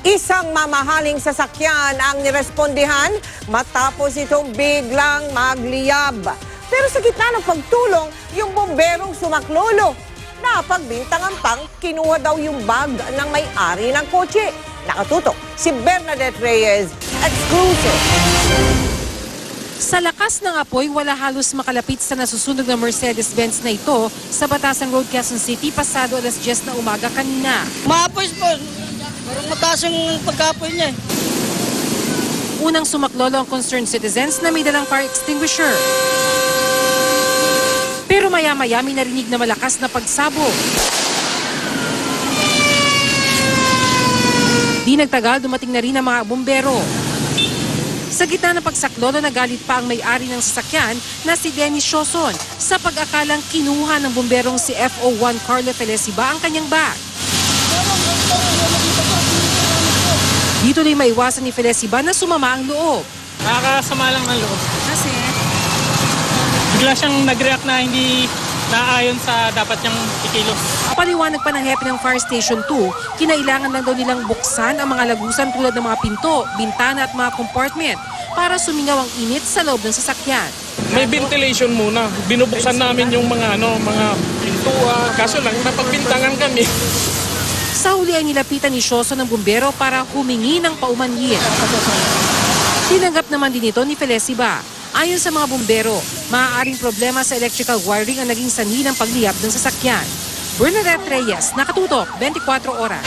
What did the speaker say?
Isang mamahaling sasakyan ang nirespondihan matapos itong biglang magliyab. Pero sa gitna ng pagtulong, yung bomberong sumaklolo. Napagbintangan pang kinuha daw yung bag ng may-ari ng kotse. Nakatutok si Bernadette Reyes, exclusive. Sa lakas ng apoy, wala halos makalapit sa nasusunog na Mercedes-Benz na ito sa Batasan Road, Quezon City, pasado alas 10 na umaga kanina. Maapoy po. Parang mataas yung pagkapoy niya. Unang sumaklolo ang concerned citizens na may dalang fire extinguisher. Pero maya-maya may narinig na malakas na pagsabog. Di nagtagal, dumating na rin ang mga bumbero. Sa gitna ng pagsaklolo, nagalit pa ang may-ari ng sasakyan na si Dennis Sioson sa pag-akalang kinuha ng bumberong si FO1 Carlo Felesiba ang kanyang bag. Dito rin maiwasan ni Felesiba na sumama ang loob. Nakakasama lang ng loob. Kasi Bigla siyang nag-react na hindi naayon sa dapat niyang ikilos. paliwanag pa ng hepe ng Fire Station 2, kinailangan lang daw nilang buksan ang mga lagusan tulad ng mga pinto, bintana at mga compartment para sumingaw ang init sa loob ng sasakyan. May ventilation muna. Binubuksan namin yung mga pintuan. Kaso lang napagbintangan kami. Sa huli ay nilapitan ni Sioson ng bumbero para humingi ng paumanhin. Tinanggap naman din ito ni Felesiba. Ayon sa mga bumbero, maaaring problema sa electrical wiring ang naging sanhi ng pagliyab ng sasakyan. Bernadette Reyes, nakatutok, 24 oras.